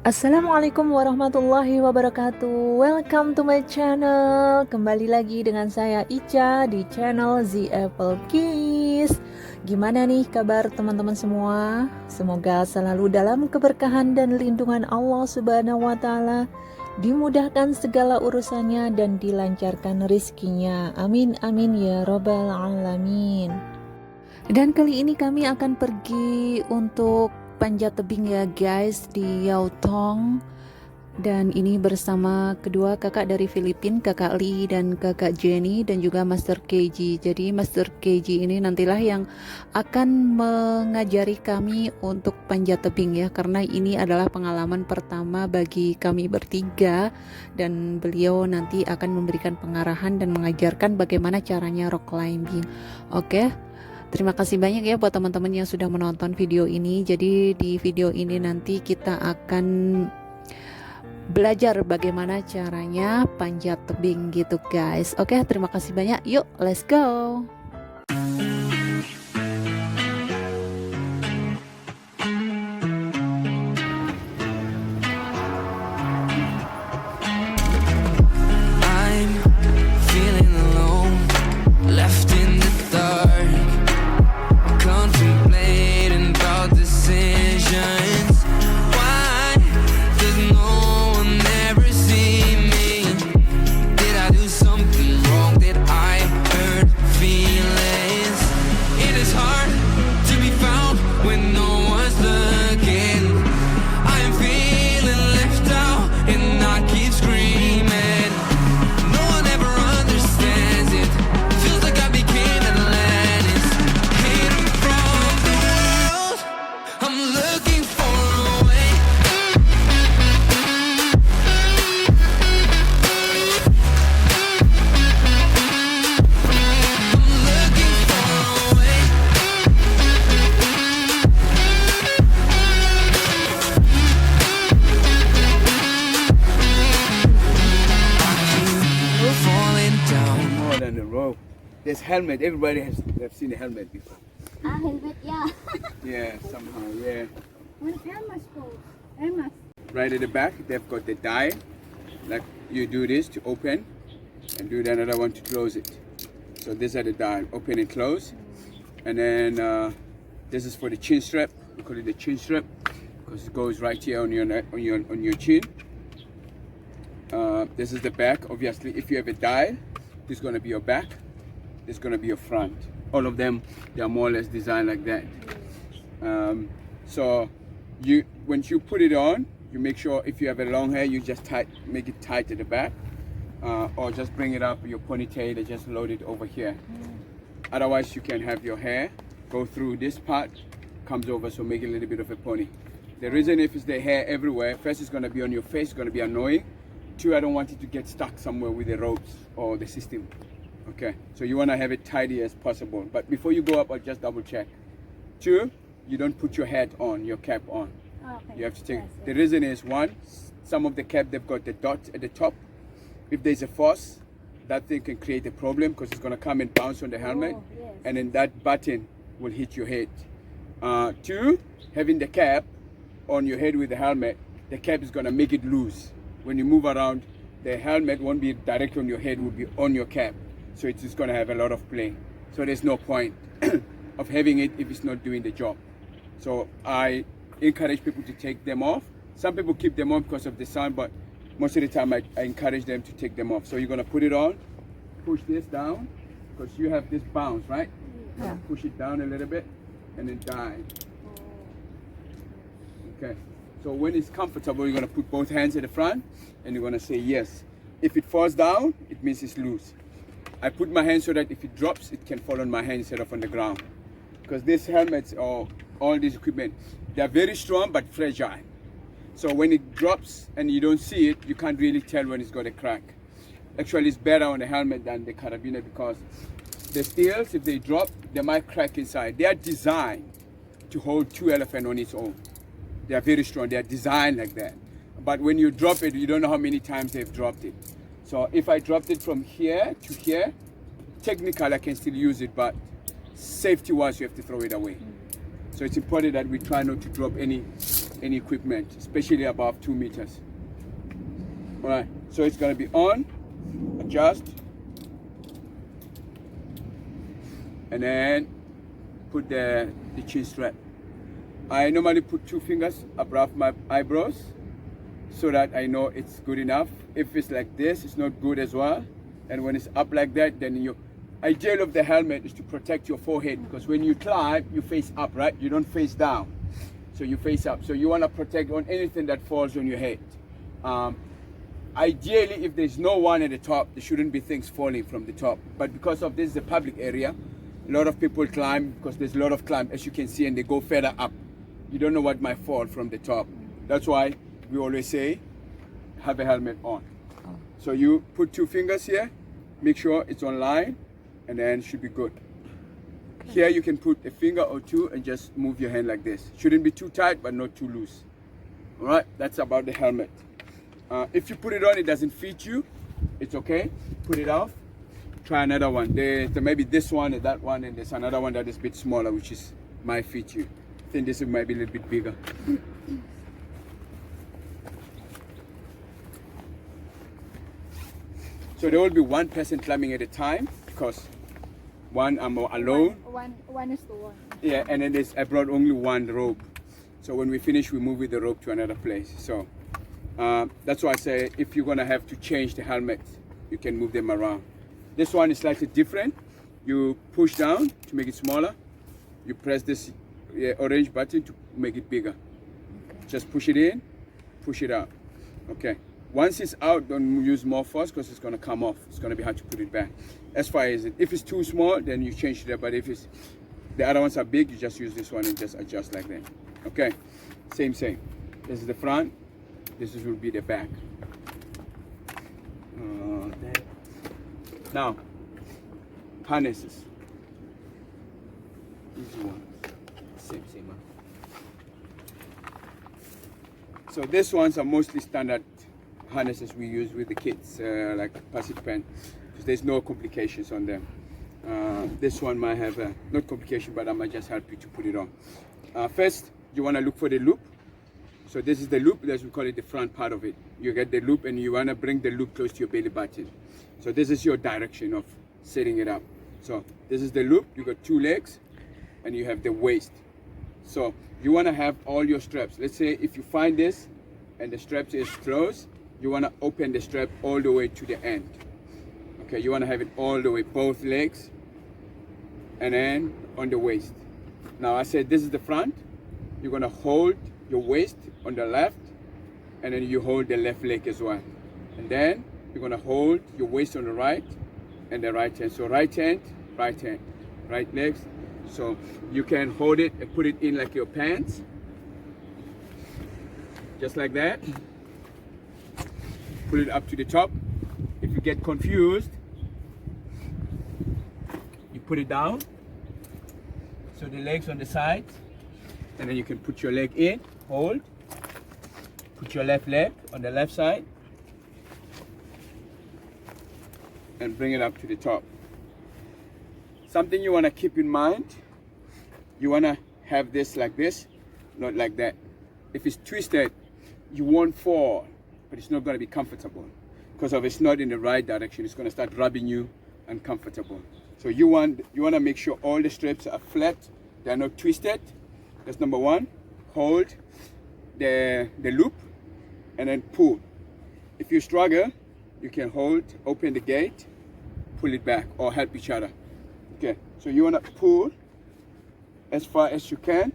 Assalamualaikum warahmatullahi wabarakatuh. Welcome to my channel. Kembali lagi dengan saya Ica di channel The Apple Kiss. Gimana nih kabar teman-teman semua? Semoga selalu dalam keberkahan dan lindungan Allah Subhanahu wa taala. Dimudahkan segala urusannya dan dilancarkan rizkinya. Amin amin ya robbal alamin. Dan kali ini kami akan pergi untuk panjat tebing ya guys di Yautong. Dan ini bersama kedua kakak dari Filipina, kakak Lee dan kakak Jenny, dan juga Master KG. Jadi Master KG ini nantilah yang akan mengajari kami untuk panjat tebing ya, karena ini adalah pengalaman pertama bagi kami bertiga, dan beliau nanti akan memberikan pengarahan dan mengajarkan bagaimana caranya rock climbing. Oke. Terima kasih banyak ya buat teman-teman yang sudah menonton video ini. Jadi di video ini nanti kita akan belajar bagaimana caranya panjat tebing gitu guys. Oke, terima kasih banyak. Yuk, let's go. There's helmet. Everybody has seen a helmet before. Helmet, yeah. Yeah, somehow, yeah. When Emma's goes, Emma's. Right at the back, they've got the die. Like you do this to open, and do the another one to close it. So these are the die, open and close. And then this is for the chin strap. We call it the chin strap because it goes right here on your neck, on your chin. This is the back. Obviously, if you have a die, this is going to be your back. It's going to be your front. All of them, they are more or less designed like that. So once you put it on, you make sure if you have a long hair, you just make it tight at the back, or just bring it up your ponytail and just load it over here. Otherwise, you can have your hair go through this part, comes over, so make it a little bit of a pony. The reason if it's the hair everywhere, first it's going to be on your face, it's going to be annoying. Two, I don't want it to get stuck somewhere with the ropes or the system. Okay, so you want to have it tidy as possible. But before you go up, I'll just double check. Two, you don't put your hat on, your cap on. Okay. You have to take, Yes, the reason is one, some of the cap, they've got the dot at the top. If there's a force, that thing can create a problem because it's going to come and bounce on the helmet. Oh, yes. And then that button will hit your head. Two, having the cap on your head with the helmet, the cap is going to make it loose. When you move around, the helmet won't be direct on your head, will be on your cap. So it's just going to have a lot of play. So there's no point of having it if it's not doing the job. So I encourage people to take them off. Some people keep them on because of the sound, but most of the time I encourage them to take them off. So you're going to put it on, push this down, because you have this bounce, right? Yeah. Push it down a little bit, and then dive. Okay. So when it's comfortable, you're going to put both hands at the front, and you're going to say yes. If it falls down, it means it's loose. I put my hand so that if it drops, it can fall on my hand instead of on the ground. Because these helmets or all this equipment, they're very strong but fragile. So when it drops and you don't see it, you can't really tell when it's got a crack. Actually, it's better on the helmet than the carabiner because the steels, if they drop, they might crack inside. They are designed to hold two elephants on its own. They are very strong. They are designed like that. But when you drop it, you don't know how many times they've dropped it. So if I dropped it from here to here, technically I can still use it, but safety-wise, you have to throw it away. So it's important that we try not to drop any any equipment, especially above 2 meters. All right, so it's gonna be on, adjust, and then put the chin strap. I normally put 2 fingers above my eyebrows so that I know it's good enough. If it's like this, it's not good as well. And when it's up like that, then you ideal of the helmet is to protect your forehead, because when you climb, you face up, right? You don't face down. So you face up. So you want to protect on anything that falls on your head. Ideally, if there's no one at the top, there shouldn't be things falling from the top. But because of this is a public area, a lot of people climb because there's a lot of climb, as you can see, and they go further up. You don't know what might fall from the top. That's why we always say, have a helmet on. So you put 2 fingers here, make sure it's on line, and then it should be good. Here you can put a finger or 2 and just move your hand like this. Shouldn't be too tight, but not too loose. All right, that's about the helmet. If you put it on, it doesn't fit you, it's okay. Put it off. Try another one. There may be this one and that one, and there's another one that is a bit smaller, which is might fit you. I think this might be a little bit bigger. So there will be 1 person climbing at a time, because one I'm alone. One is to one. Yeah, and then I brought only 1 rope. So when we finish, we move with the rope to another place. So that's why I say if you're gonna have to change the helmet, you can move them around. This one is slightly different. You push down to make it smaller. You press this orange button to make it bigger. Just push it in, push it out. Okay. Once it's out, don't use more force because it's going to come off. It's going to be hard to put it back. As far as it, if it's too small, then you change it. But if it's the other ones are big, you just use this one and just adjust like that. Okay. Same. This is the front. This will be the back. Now, harnesses. Easy one. Same. So these ones are mostly standard harnesses we use with the kids, like participant, because there's no complications on them. This one might have not complication, but I might just help you to put it on. First, you want to look for the loop. So this is the loop, as we call it, the front part of it. You get the loop and you want to bring the loop close to your belly button. So this is your direction of setting it up. So this is the loop, you got 2 legs and you have the waist. So you want to have all your straps. Let's say if you find this and the straps is closed, you want to open the strap all the way to the end. Okay, you want to have it all the way, both legs, and then on the waist. Now I said this is the front. You're going to hold your waist on the left, and then you hold the left leg as well. And then you're going to hold your waist on the right and the right hand. So right hand, right legs. So you can hold it and put it in like your pants, just like that. Put it up to the top. If you get confused, you put it down. So the legs on the side, and then you can put your leg in, hold. Put your left leg on the left side, and bring it up to the top. Something you want to keep in mind, you want to have this like this, not like that. If it's twisted, you won't fall, but it's not going to be comfortable because of it's not in the right direction. It's going to start rubbing you uncomfortable. So you want to make sure all the straps are flat, they are not twisted. That's number 1. Hold the loop and then pull. If you struggle, you can hold, open the gate, pull it back, or help each other. Okay, so you want to pull as far as you can,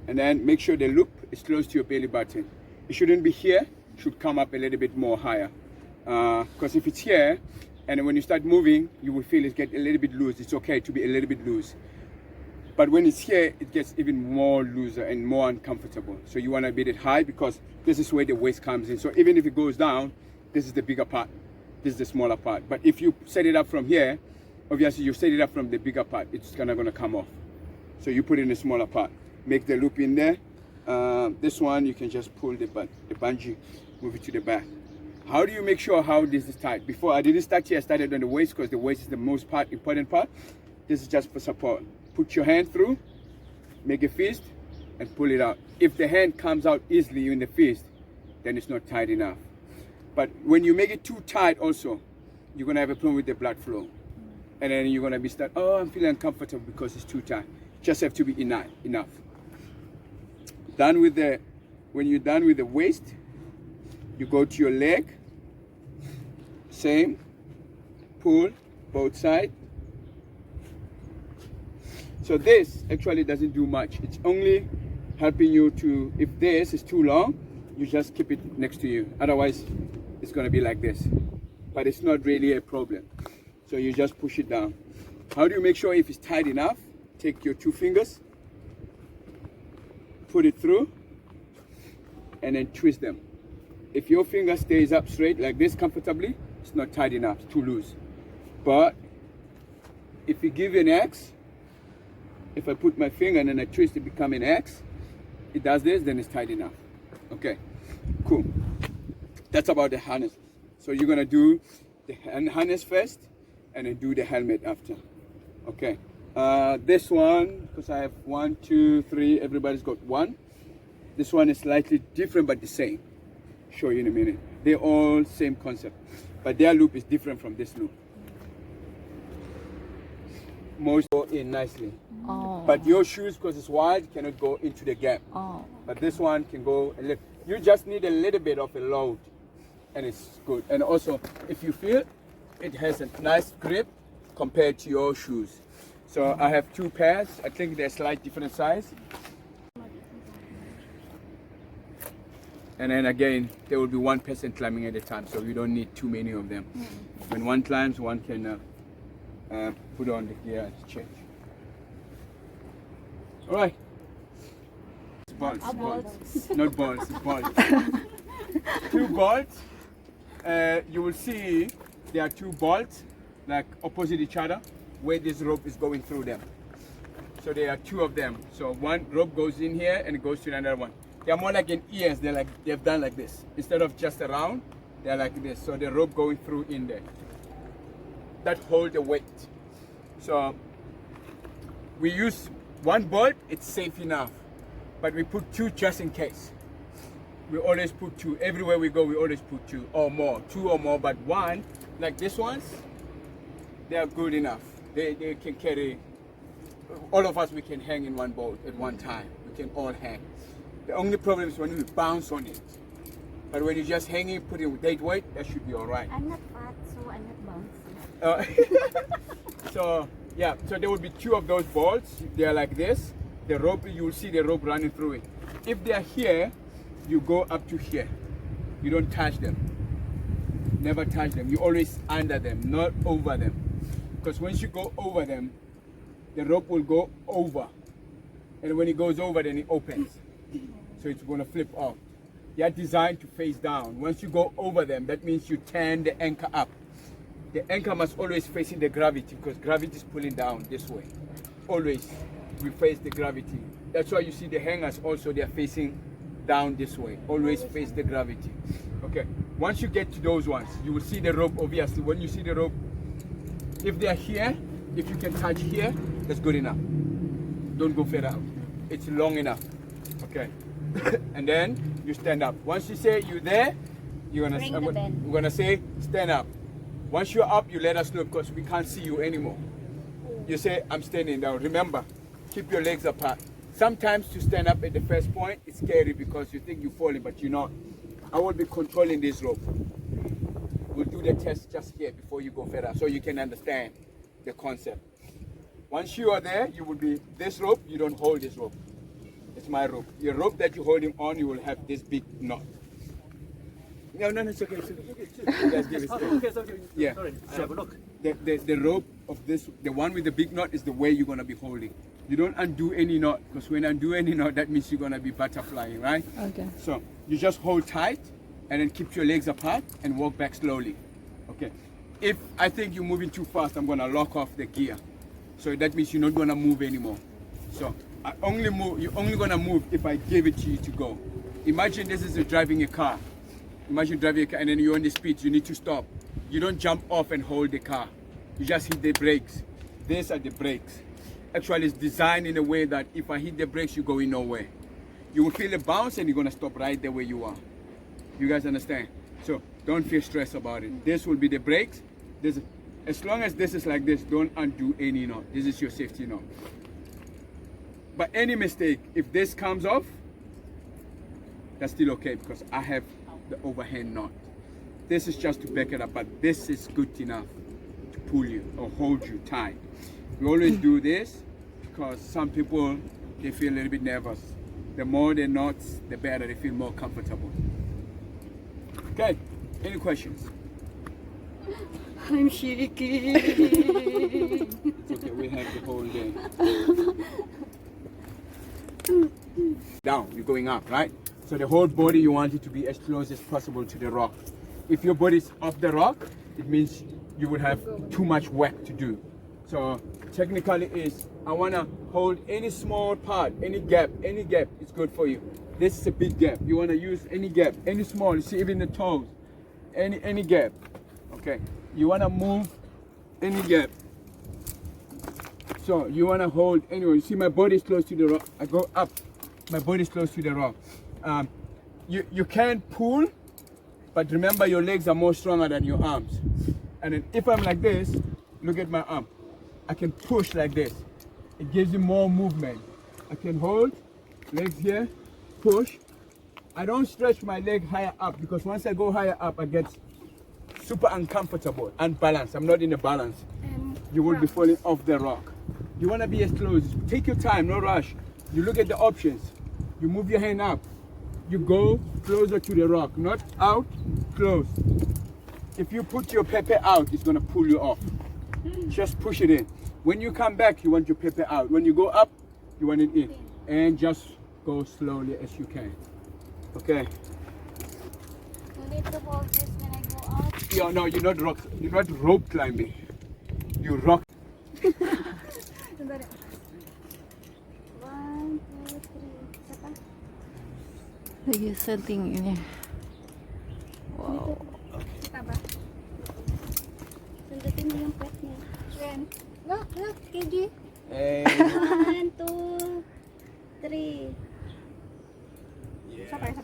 and then make sure the loop is close to your belly button. It shouldn't be here, it should come up a little bit more higher. Because if it's here, and when you start moving, you will feel it get a little bit loose. It's okay to be a little bit loose. But when it's here, it gets even more looser and more uncomfortable. So you want to beat it high because this is where the waist comes in. So even if it goes down, this is the bigger part. This is the smaller part. But if you set it up from here, obviously you set it up from the bigger part, it's kind of going to come off. So you put in the smaller part. Make the loop in there. This one, you can just pull the bungee, move it to the back. How do you make sure how this is tight? Before I didn't start here, I started on the waist because the waist is the most important part. This is just for support. Put your hand through, make a fist, and pull it out. If the hand comes out easily in the fist, then it's not tight enough. But when you make it too tight also, you're gonna have a problem with the blood flow. And then you're gonna be start, oh, I'm feeling uncomfortable because it's too tight. Just have to be enough. When you're done with the waist, you go to your leg, same, pull both sides. So this actually doesn't do much. It's only helping you to, if this is too long, you just keep it next to you. Otherwise, it's gonna be like this. But it's not really a problem. So you just push it down. How do you make sure if it's tight enough? Take your 2 fingers, put it through, and then twist them. If your finger stays up straight like this comfortably, it's not tight enough, it's too loose. But if you give an X, if I put my finger and then I twist it become an X, it does this, then it's tight enough. Okay, cool. That's about the harness. So you're gonna do the harness first and then do the helmet after. Okay, this one, because I have 1, 2, 3, everybody's got 1. This one is slightly different but the same. Show you in a minute. They're all same concept, but their loop is different from this loop. Most go in nicely, but your shoes, because it's wide, cannot go into the gap. But this one can go a little. You just need a little bit of a load, and it's good. And also, if you feel, it has a nice grip compared to your shoes. So I have 2 pairs. I think they're slight different size. And then again, there will be 1 person climbing at a time, so you don't need too many of them. When one climbs, one can put on the gear and change. All right. It's bolts. Not balls, it's bolts. 2 bolts. You will see there are 2 bolts, like opposite each other, where this rope is going through them. So there are 2 of them. So one rope goes in here and it goes to another one. They are more like in ears. They've done like this. Instead of just around, they're like this. So the rope going through in there. That hold the weight. So we use 1 bolt, it's safe enough. But we put 2 just in case. We always put 2. Everywhere we go, we always put 2 or more. 2 or more, but 1, like this ones, they are good enough. They can carry, all of us, we can hang in 1 bolt at one time. We can all hang. The only problem is when we bounce on it. But when you just hang it, put it with dead weight, that should be all right. I'm not fat, so I'm not bouncing. So yeah, so there will be 2 of those bolts. They are like this. The rope, you will see the rope running through it. If they are here, you go up to here. You don't touch them. Never touch them. You always under them, not over them. Because once you go over them, the rope will go over. And when it goes over, then it opens. So it's going to flip off. They are designed to face down. Once you go over them, that means you turn the anchor up. The anchor must always face in the gravity, because gravity is pulling down this way. Always we face the gravity. That's why you see the hangers also, they are facing down this way. Always face the gravity. Okay, once you get to those ones, you will see the rope. Obviously, when you see the rope, if they are here, if you can touch here, that's good enough. Don't go further out. It's long enough. Okay. And then you stand up. Once you say you're there, we're gonna say stand up. Once you're up, you let us know, because we can't see you anymore. You say I'm standing down. Remember, keep your legs apart. Sometimes to stand up at the first point, it's scary because you think you're falling, but you're not. I will be controlling this rope. We'll do the test just here before you go further, so you can understand the concept. Once you are there, you will be this rope. You don't hold this rope. It's my rope. Your rope that you hold him on, you will have this big knot. No, it's okay. Let's give it. Okay. Yeah. Sorry, I have a look. The rope of this, the one with the big knot, is the way you're gonna be holding. You don't undo any knot, because when you undo any knot, that means you're gonna be butterflying, right? Okay. So you just hold tight, and then keep your legs apart and walk back slowly. Okay. If I think you're moving too fast, I'm gonna lock off the gear. So that means you're not gonna move anymore. So I only move. You're only gonna move if I give it to you to go. Imagine this is driving a car. Imagine driving a car and then you're on the speed. You need to stop. You don't jump off and hold the car. You just hit the brakes. These are the brakes. Actually, it's designed in a way that if I hit the brakes, you're going nowhere. You will feel a bounce and you're gonna stop right there where you are. You guys understand? So don't feel stressed about it. This will be the brakes. As long as this is like this, don't undo any knot. This is your safety knot. But any mistake, if this comes off, that's still okay because I have the overhand knot. This is just to back it up, but this is good enough to pull you or hold you tight. We always do this because some people, they feel a little bit nervous. The more the knots, the better they feel more comfortable. Okay, any questions? I'm shaking. It's okay, we have the whole day. Down, you're going up, right? So the whole body, you want it to be as close as possible to the rock. If your body's off the rock, it means you will have too much work to do. So technically is, I want to hold any small part, any gap is good for you. This is a big gap. You want to use any gap, any small, you see even the toes, any gap. Okay, you want to move any gap. So you want to hold anyway. You see my body is close to the rock. I go up, my body is close to the rock. You can pull, but remember your legs are more stronger than your arms. And then if I'm like this, look at my arm. I can push like this. It gives you more movement. I can hold, legs here, push. I don't stretch my leg higher up because once I go higher up, I get super uncomfortable, unbalanced. I'm not in a balance. You will be falling off the rock. You want to be as close. Take your time, no rush. You look at the options. You move your hand up. You go closer to the rock, not out, close. If you put your pepper out, it's going to pull you off. Just push it in. When you come back, you want your pepper out. When you go up, you want it in. And just go slowly as you can. Okay? You need to hold this when I go out. Yeah, no, you're not rope climbing. You rock. 1, 2, 3. Isa pa. Lagi setting ini. Wow. Kita ba? Sundutin mo yung pet niya. Ren. Look, KG. Hey. 1, 2, 3. Sabay.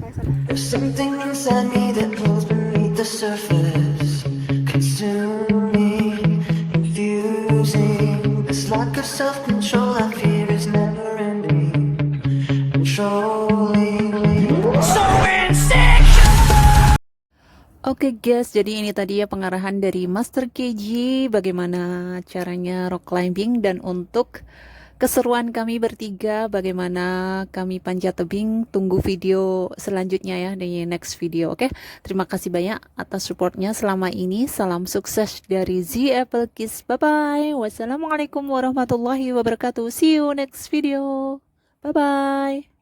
There's something inside me that pulls beneath the surface, consuming, infusing. This lack of self-control I fear is never ending, controlling. So insecure. Oke guys, jadi ini tadi ya pengarahan dari Master KG bagaimana caranya rock climbing dan untuk keseruan kami bertiga bagaimana kami panjat tebing. Tunggu video selanjutnya ya di next video. Oke, terima kasih banyak atas supportnya selama ini. Salam sukses dari The Apple Kids. Bye bye. Wassalamualaikum warahmatullahi wabarakatuh. See you next video. Bye bye.